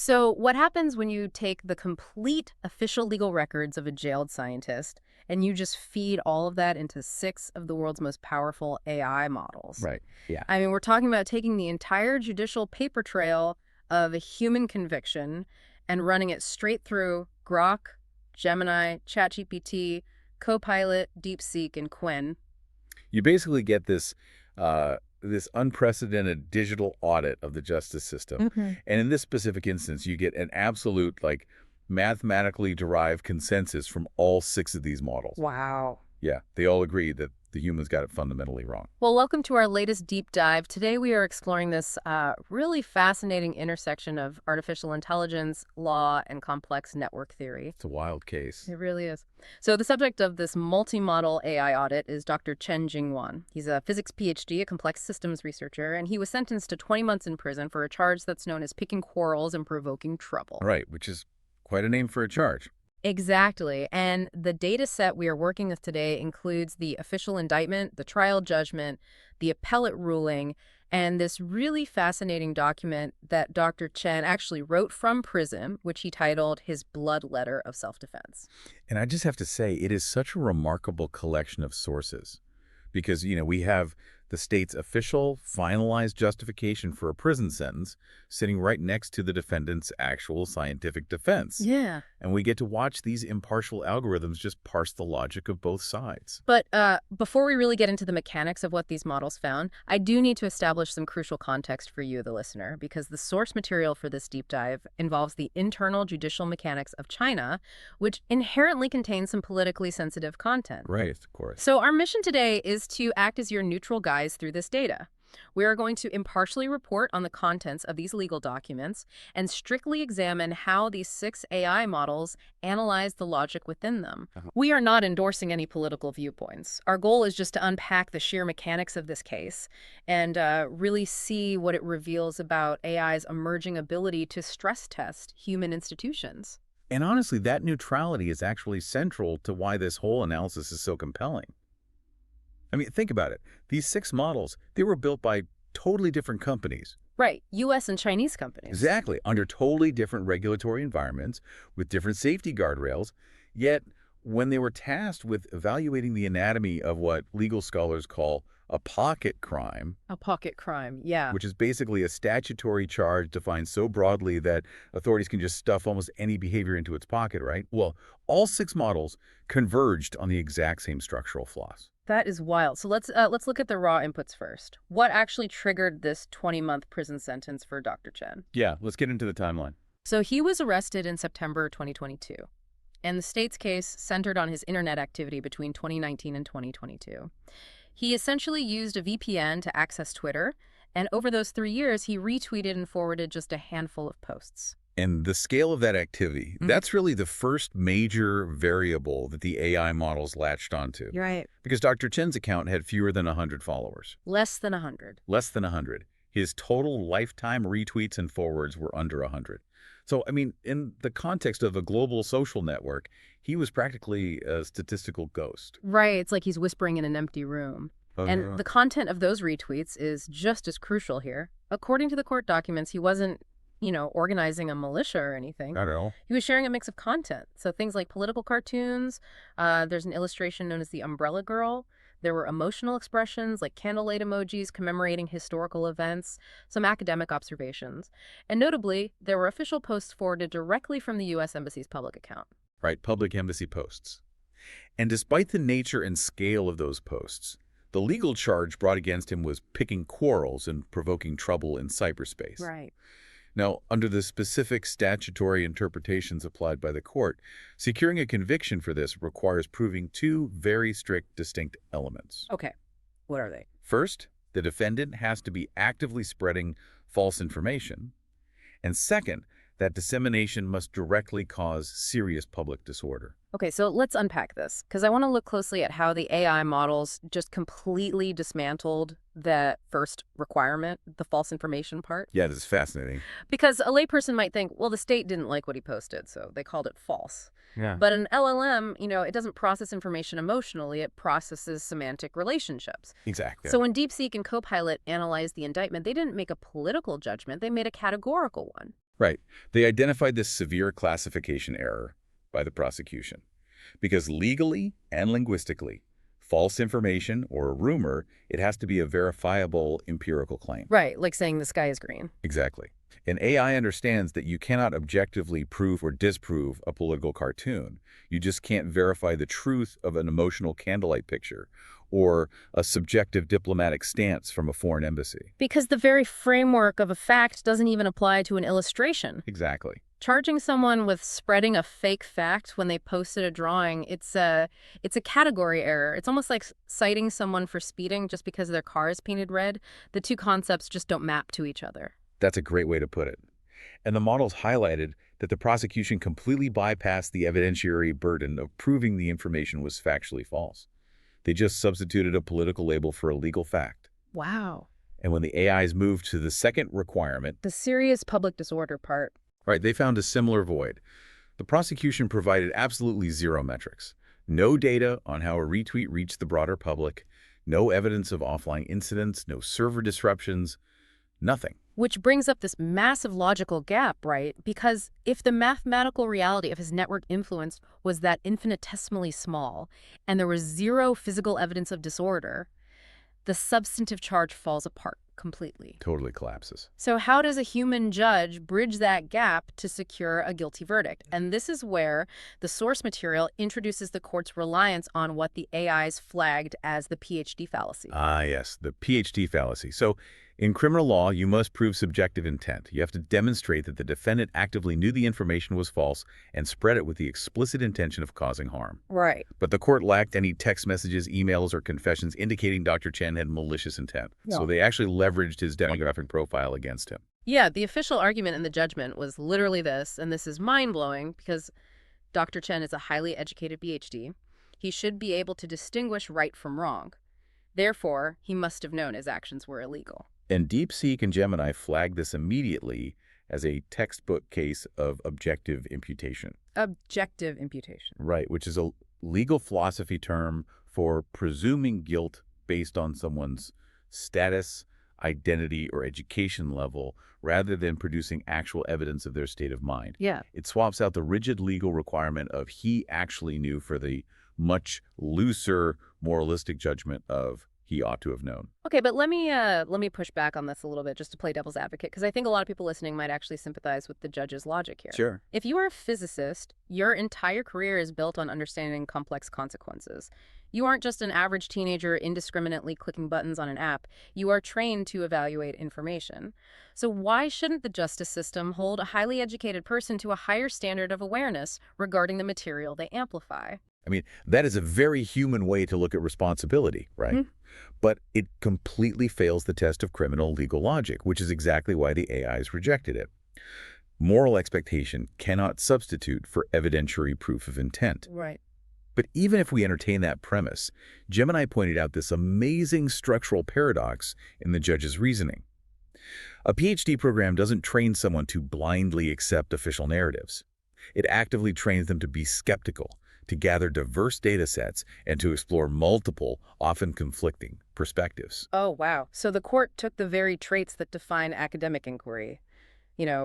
So what happens when you take the complete official legal records of a jailed scientist and you just feed all of that into six of the world's most powerful AI models? Right. Yeah. I mean, we're talking about taking the entire judicial paper trail of a human conviction and running it straight through Grok, Gemini, ChatGPT, Copilot, DeepSeek, and Qwen. You basically get this unprecedented digital audit of the justice system. Hmm. And in this specific instance, you get an absolute, like, mathematically derived consensus from all six of these models. Wow. Yeah, they all agree that the humans got it fundamentally wrong. Well, welcome to our latest deep dive. Today we are exploring this really fascinating intersection of artificial intelligence, law, and complex network theory. It's a wild case. It really is. So the subject of this multi-model AI audit is Dr. Chen Jingyuan. He's a physics PhD, a complex systems researcher, and he was sentenced to 20 months in prison for a charge that's known as picking quarrels and provoking trouble. Right, which is quite a name for a charge. Exactly. And the data set we are working with today includes the official indictment, the trial judgment, the appellate ruling, and this really fascinating document that Dr. Chen actually wrote from prison, which he titled his Blood Letter of Self-Defense. And I just have to say, it is such a remarkable collection of sources because, we have the state's official, finalized justification for a prison sentence sitting right next to the defendant's actual scientific defense. Yeah. And we get to watch these impartial algorithms just parse the logic of both sides. But before we really get into the mechanics of what these models found, I do need to establish some crucial context for you, the listener, because the source material for this deep dive involves the internal judicial mechanics of China, which inherently contains some politically sensitive content. Right, of course. So our mission today is to act as your neutral guide through this data. We are going to impartially report on the contents of these legal documents and strictly examine how these six AI models analyze the logic within them. We are not endorsing any political viewpoints. Our goal is just to unpack the sheer mechanics of this case and really see what it reveals about AI's emerging ability to stress test human institutions. And honestly, that neutrality is actually central to why this whole analysis is so compelling. I mean, think about it. These six models, they were built by totally different companies. Right, U.S. and Chinese companies. Exactly, under totally different regulatory environments with different safety guardrails. Yet, when they were tasked with evaluating the anatomy of what legal scholars call a pocket crime, A pocket crime, yeah. which is basically a statutory charge defined so broadly that authorities can just stuff almost any behavior into its pocket, right? Well, all six models converged on the exact same structural flaws. That is wild. So let's look at the raw inputs first. What actually triggered this 20-month prison sentence for Dr. Chen? Yeah, let's get into the timeline. So he was arrested in September 2022, and the state's case centered on his internet activity between 2019 and 2022. He essentially used a VPN to access Twitter, and over those 3 years, he retweeted and forwarded just a handful of posts. And the scale of that activity, that's really the first major variable that the AI models latched onto. You're right. Because Dr. Chen's account had fewer than 100 followers. Less than 100. Less than 100. His total lifetime retweets and forwards were under 100. So, I mean, in the context of a global social network, he was practically a statistical ghost. Right. It's like he's whispering in an empty room. And the content of those retweets is just as crucial here. According to the court documents, he wasn't organizing a militia or anything. Not at all. He was sharing a mix of content. So things like political cartoons, there's an illustration known as the Umbrella Girl. There were emotional expressions like candlelight emojis commemorating historical events, some academic observations. And notably, there were official posts forwarded directly from the U.S. Embassy's public account. Right, public embassy posts. And despite the nature and scale of those posts, the legal charge brought against him was picking quarrels and provoking trouble in cyberspace. Right. Now, under the specific statutory interpretations applied by the court, securing a conviction for this requires proving two very strict, distinct elements. Okay. What are they? First, the defendant has to be actively spreading false information. And second, that dissemination must directly cause serious public disorder. Okay, so let's unpack this, because I want to look closely at how the AI models just completely dismantled the first requirement, the false information part. Yeah, this is fascinating. Because a layperson might think, well, the state didn't like what he posted, so they called it false. Yeah. But an LLM, it doesn't process information emotionally, it processes semantic relationships. Exactly. So when DeepSeek and Copilot analyzed the indictment, they didn't make a political judgment, they made a categorical one. Right. They identified this severe classification error by the prosecution because legally and linguistically, false information or a rumor, it has to be a verifiable empirical claim. Right, like saying the sky is green. Exactly. And AI understands that you cannot objectively prove or disprove a political cartoon. You just can't verify the truth of an emotional candlelight picture or a subjective diplomatic stance from a foreign embassy. Because the very framework of a fact doesn't even apply to an illustration. Exactly. Charging someone with spreading a fake fact when they posted a drawing, it's a category error. It's almost like citing someone for speeding just because their car is painted red. The two concepts just don't map to each other. That's a great way to put it. And the models highlighted that the prosecution completely bypassed the evidentiary burden of proving the information was factually false. They just substituted a political label for a legal fact. Wow. And when the AIs moved to the second requirement, The serious public disorder part. right, they found a similar void. The prosecution provided absolutely zero metrics. No data on how a retweet reached the broader public, no evidence of offline incidents, no server disruptions, nothing. Which brings up this massive logical gap, right? Because if the mathematical reality of his network influence was that infinitesimally small, and there was zero physical evidence of disorder, the substantive charge falls apart completely. Totally collapses. So how does a human judge bridge that gap to secure a guilty verdict? And this is where the source material introduces the court's reliance on what the AIs flagged as the PhD fallacy. Ah, yes, the PhD fallacy. So in criminal law, you must prove subjective intent. You have to demonstrate that the defendant actively knew the information was false and spread it with the explicit intention of causing harm. Right. But the court lacked any text messages, emails, or confessions indicating Dr. Chen had malicious intent. No. So they actually leveraged his demographic profile against him. Yeah, the official argument in the judgment was literally this, and this is mind-blowing because Dr. Chen is a highly educated PhD. He should be able to distinguish right from wrong. Therefore, he must have known his actions were illegal. And DeepSeek and Gemini flagged this immediately as a textbook case of objective imputation. Objective imputation. Right, which is a legal philosophy term for presuming guilt based on someone's status, identity, or education level, rather than producing actual evidence of their state of mind. Yeah. It swaps out the rigid legal requirement of he actually knew for the much looser moralistic judgment of he ought to have known. Okay, but let me push back on this a little bit just to play devil's advocate, because I think a lot of people listening might actually sympathize with the judge's logic here. Sure. If you are a physicist, your entire career is built on understanding complex consequences. You aren't just an average teenager indiscriminately clicking buttons on an app. You are trained to evaluate information. So why shouldn't the justice system hold a highly educated person to a higher standard of awareness regarding the material they amplify? I mean, that is a very human way to look at responsibility, right? Mm-hmm. But it completely fails the test of criminal legal logic, which is exactly why the AIs rejected it. Moral expectation cannot substitute for evidentiary proof of intent. Right. But even if we entertain that premise, Gemini pointed out this amazing structural paradox in the judge's reasoning. A PhD program doesn't train someone to blindly accept official narratives. It actively trains them to be skeptical, to gather diverse data sets, and to explore multiple, often conflicting, perspectives. Oh, wow. So the court took the very traits that define academic inquiry,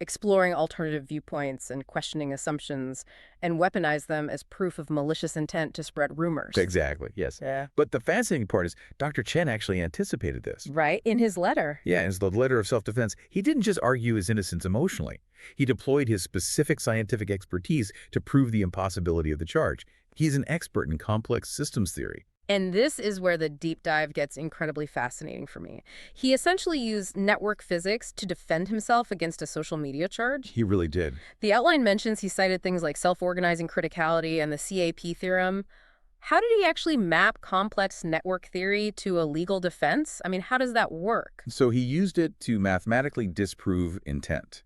exploring alternative viewpoints and questioning assumptions, and weaponized them as proof of malicious intent to spread rumors. Exactly, yes. Yeah. But the fascinating part is Dr. Chen actually anticipated this. Right, in his letter. Yeah, as the letter of self-defense, he didn't just argue his innocence emotionally. He deployed his specific scientific expertise to prove the impossibility of the charge. He's an expert in complex systems theory. And this is where the deep dive gets incredibly fascinating for me. He essentially used network physics to defend himself against a social media charge. He really did. The outline mentions he cited things like self-organizing criticality and the CAP theorem. How did he actually map complex network theory to a legal defense? I mean, how does that work? So he used it to mathematically disprove intent.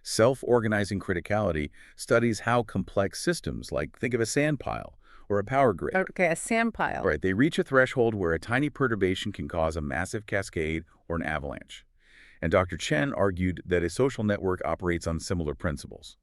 Self-organizing criticality studies how complex systems, like think of a sand pile or a power grid. Okay, a sand pile. Right, they reach a threshold where a tiny perturbation can cause a massive cascade or an avalanche. And Dr. Chen argued that a social network operates on similar principles.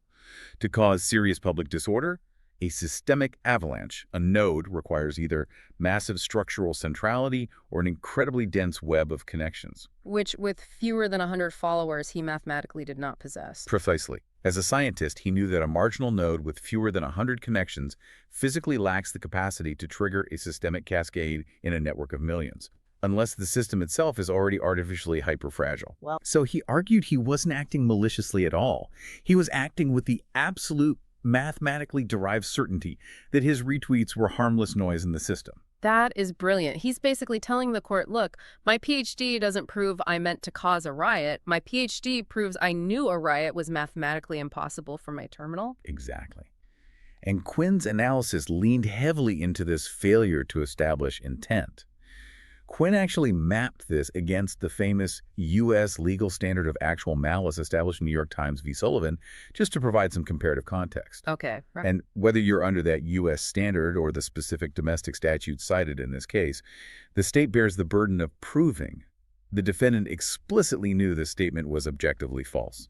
To cause serious public disorder, a systemic avalanche, a node, requires either massive structural centrality or an incredibly dense web of connections. Which, with fewer than 100 followers, he mathematically did not possess. Precisely. As a scientist, he knew that a marginal node with fewer than 100 connections physically lacks the capacity to trigger a systemic cascade in a network of millions, unless the system itself is already artificially hyperfragile. Well, So he argued he wasn't acting maliciously at all. He was acting with the absolute mathematically derived certainty that his retweets were harmless noise in the system. That is brilliant. He's basically telling the court, look, my PhD doesn't prove I meant to cause a riot. My PhD proves I knew a riot was mathematically impossible for my terminal. Exactly. And Quinn's analysis leaned heavily into this failure to establish intent. Quinn actually mapped this against the famous U.S. legal standard of actual malice established in New York Times v. Sullivan, just to provide some comparative context. Okay, right. And whether you're under that U.S. standard or the specific domestic statute cited in this case, the state bears the burden of proving the defendant explicitly knew the statement was objectively false.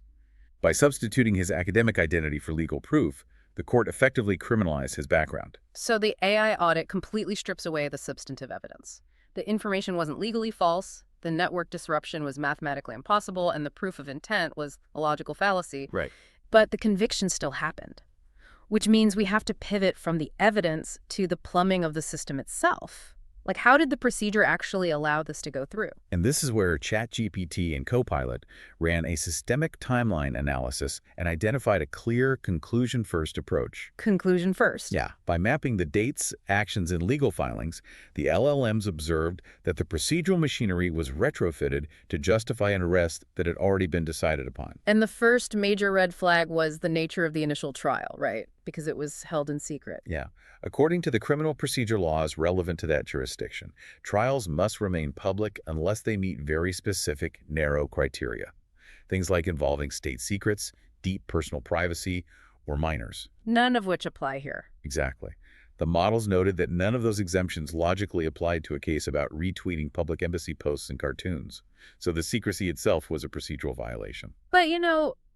By substituting his academic identity for legal proof, the court effectively criminalized his background. So the AI audit completely strips away the substantive evidence. The information wasn't legally false, the network disruption was mathematically impossible, and the proof of intent was a logical fallacy. Right. But the conviction still happened, which means we have to pivot from the evidence to the plumbing of the system itself. Like, how did the procedure actually allow this to go through? And this is where ChatGPT and Copilot ran a systemic timeline analysis and identified a clear conclusion-first approach. Conclusion first. Yeah, by mapping the dates, actions, and legal filings, the LLMs observed that the procedural machinery was retrofitted to justify an arrest that had already been decided upon. And the first major red flag was the nature of the initial trial, right? Because it was held in secret. Yeah. According to the criminal procedure laws relevant to that jurisdiction, trials must remain public unless they meet very specific, narrow criteria. Things like involving state secrets, deep personal privacy, or minors. None of which apply here. Exactly. The models noted that none of those exemptions logically applied to a case about retweeting public embassy posts and cartoons. So the secrecy itself was a procedural violation. But,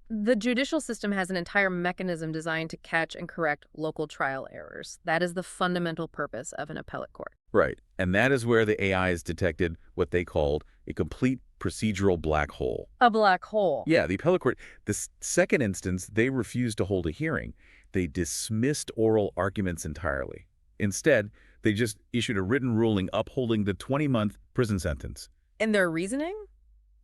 the judicial system has an entire mechanism designed to catch and correct local trial errors. That is the fundamental purpose of an appellate court. Right. And that is where the AIs detected what they called a complete procedural black hole. A black hole. Yeah, the appellate court, the second instance, they refused to hold a hearing. They dismissed oral arguments entirely. Instead, they just issued a written ruling upholding the 20-month prison sentence. And their reasoning?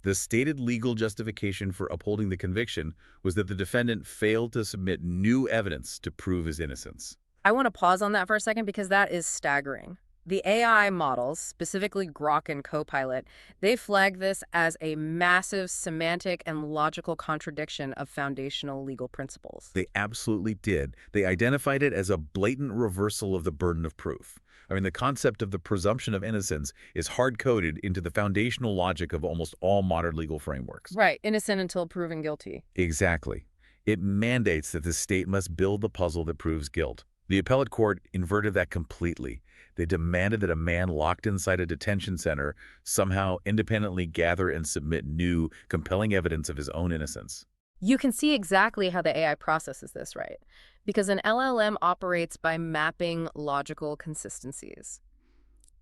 The stated legal justification for upholding the conviction was that the defendant failed to submit new evidence to prove his innocence. I want to pause on that for a second because that is staggering. The AI models, specifically Grok and Copilot, they flag this as a massive semantic and logical contradiction of foundational legal principles. They absolutely did. They identified it as a blatant reversal of the burden of proof. I mean, the concept of the presumption of innocence is hard-coded into the foundational logic of almost all modern legal frameworks. Right, innocent until proven guilty. Exactly. It mandates that the state must build the puzzle that proves guilt. The appellate court inverted that completely. They demanded that a man locked inside a detention center somehow independently gather and submit new, compelling evidence of his own innocence. You can see exactly how the AI processes this, right? Because an LLM operates by mapping logical consistencies.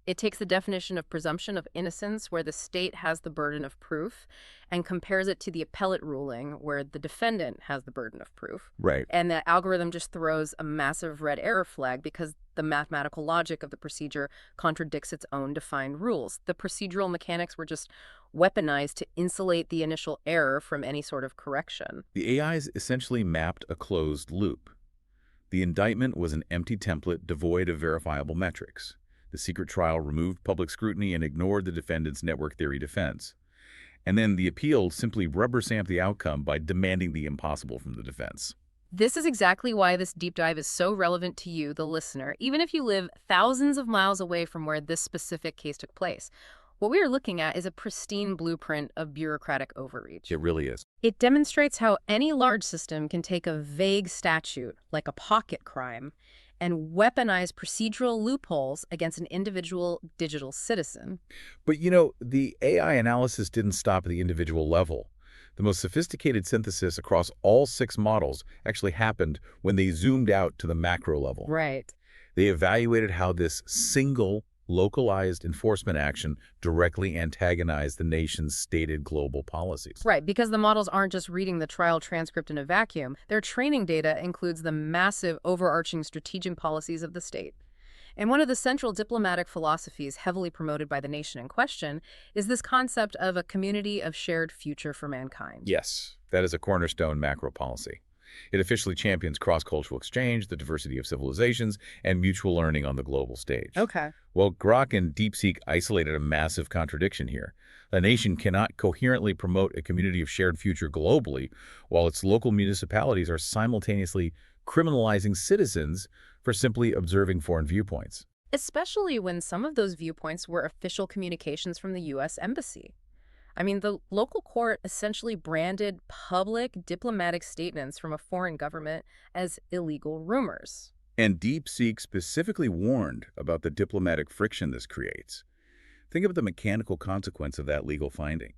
It takes the definition of presumption of innocence, where the state has the burden of proof, and compares it to the appellate ruling, where the defendant has the burden of proof. Right. And the algorithm just throws a massive red error flag because the mathematical logic of the procedure contradicts its own defined rules. The procedural mechanics were just weaponized to insulate the initial error from any sort of correction. The AIs essentially mapped a closed loop. The indictment was an empty template devoid of verifiable metrics. The secret trial removed public scrutiny and ignored the defendant's network theory defense. And then the appeal simply rubber-stamped the outcome by demanding the impossible from the defense. This is exactly why this deep dive is so relevant to you, the listener, even if you live thousands of miles away from where this specific case took place. What we are looking at is a pristine blueprint of bureaucratic overreach. It really is. It demonstrates how any large system can take a vague statute, like a pocket crime, and weaponize procedural loopholes against an individual digital citizen. But the AI analysis didn't stop at the individual level. The most sophisticated synthesis across all 6 models actually happened when they zoomed out to the macro level. Right. They evaluated how this single localized enforcement action directly antagonize the nation's stated global policies. Right, because the models aren't just reading the trial transcript in a vacuum. Their training data includes the massive overarching strategic policies of the state. And one of the central diplomatic philosophies heavily promoted by the nation in question is this concept of a community of shared future for mankind. Yes, that is a cornerstone macro policy. It officially champions cross-cultural exchange, the diversity of civilizations, and mutual learning on the global stage. Okay. Well, Grok and DeepSeek isolated a massive contradiction here. A nation cannot coherently promote a community of shared future globally, while its local municipalities are simultaneously criminalizing citizens for simply observing foreign viewpoints. Especially when some of those viewpoints were official communications from the U.S. Embassy. I mean, the local court essentially branded public diplomatic statements from a foreign government as illegal rumors. And DeepSeek specifically warned about the diplomatic friction this creates. Think of the mechanical consequence of that legal finding.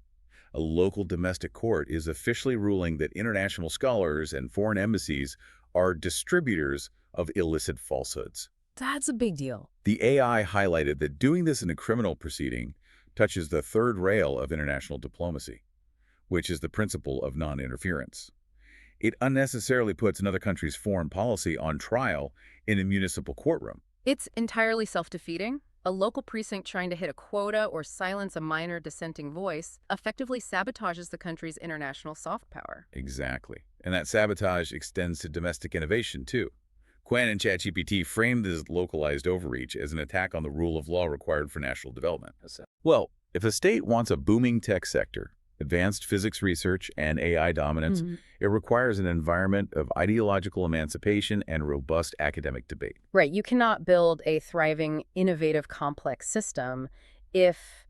A local domestic court is officially ruling that international scholars and foreign embassies are distributors of illicit falsehoods. That's a big deal. The AI highlighted that doing this in a criminal proceeding touches the third rail of international diplomacy, which is the principle of non-interference. It unnecessarily puts another country's foreign policy on trial in a municipal courtroom. It's entirely self-defeating. A local precinct trying to hit a quota or silence a minor dissenting voice effectively sabotages the country's international soft power. Exactly. And that sabotage extends to domestic innovation, too. Quen and ChatGPT framed this localized overreach as an attack on the rule of law required for national development. Well, if a state wants a booming tech sector, advanced physics research, and AI dominance, it requires an environment of ideological emancipation and robust academic debate. Right, you cannot build a thriving, innovative, complex system if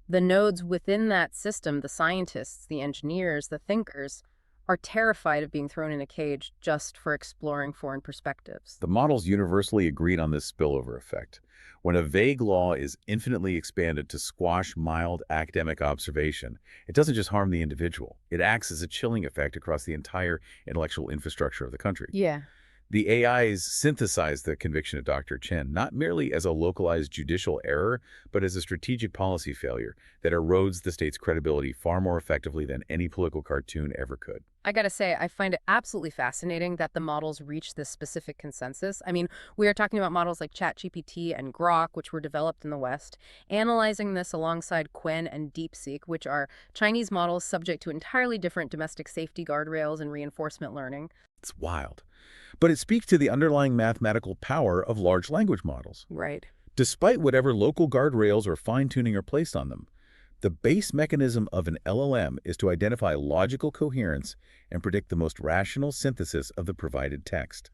the nodes within that system, the scientists, the engineers, the thinkers, are terrified of being thrown in a cage just for exploring foreign perspectives. The models universally agreed on this spillover effect. When a vague law is infinitely expanded to squash mild academic observation, it doesn't just harm the individual. It acts as a chilling effect across the entire intellectual infrastructure of the country. Yeah. The AIs synthesized the conviction of Dr. Chen not merely as a localized judicial error, but as a strategic policy failure that erodes the state's credibility far more effectively than any political cartoon ever could. I gotta say, I find it absolutely fascinating that the models reach this specific consensus. I mean, we are talking about models like ChatGPT and Grok, which were developed in the West, analyzing this alongside Quen and DeepSeek, which are Chinese models subject to entirely different domestic safety guardrails and reinforcement learning. It's wild. But it speaks to the underlying mathematical power of large language models. Right. Despite whatever local guardrails or fine-tuning are placed on them, the base mechanism of an LLM is to identify logical coherence and predict the most rational synthesis of the provided text.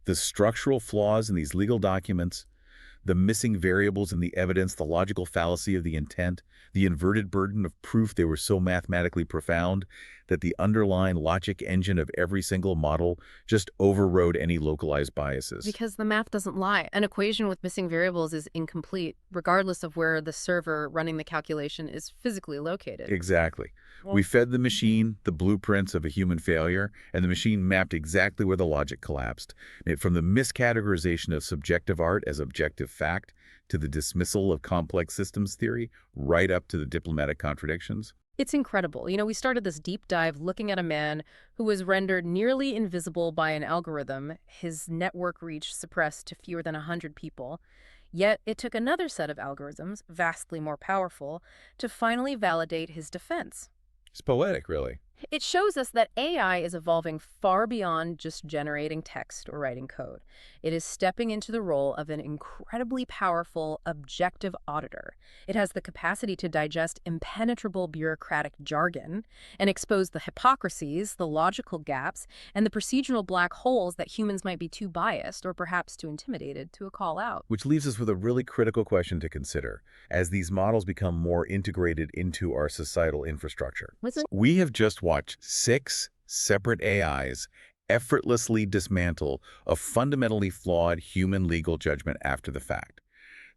The structural flaws in these legal documents, the missing variables in the evidence, the logical fallacy of the intent, the inverted burden of proof they were so mathematically profound that the underlying logic engine of every single model just overrode any localized biases. Because the math doesn't lie. An equation with missing variables is incomplete, regardless of where the server running the calculation is physically located. Exactly. We fed the machine the blueprints of a human failure, and the machine mapped exactly where the logic collapsed. From the miscategorization of subjective art as objective fact, to the dismissal of complex systems theory, right up to the diplomatic contradictions. It's incredible. You know, we started this deep dive looking at a man who was rendered nearly invisible by an algorithm, his network reach suppressed to fewer than 100 people. Yet it took another set of algorithms, vastly more powerful, to finally validate his defense. It's poetic, really. It shows us that AI is evolving far beyond just generating text or writing code. It is stepping into the role of an incredibly powerful, objective auditor. It has the capacity to digest impenetrable bureaucratic jargon and expose the hypocrisies, the logical gaps, and the procedural black holes that humans might be too biased or perhaps too intimidated to call out. Which leaves us with a really critical question to consider as these models become more integrated into our societal infrastructure. We have just watched 6 separate AIs effortlessly dismantle a fundamentally flawed human legal judgment after the fact.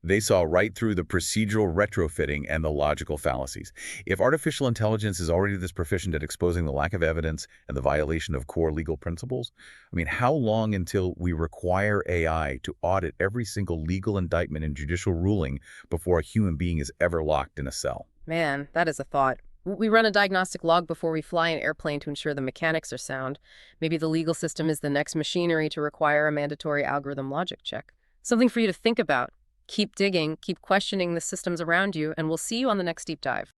They saw right through the procedural retrofitting and the logical fallacies. If artificial intelligence is already this proficient at exposing the lack of evidence and the violation of core legal principles, I mean, how long until we require AI to audit every single legal indictment and judicial ruling before a human being is ever locked in a cell? Man, that is a thought. We run a diagnostic log before we fly an airplane to ensure the mechanics are sound. Maybe the legal system is the next machinery to require a mandatory algorithm logic check. Something for you to think about. Keep digging, keep questioning the systems around you, and we'll see you on the next deep dive.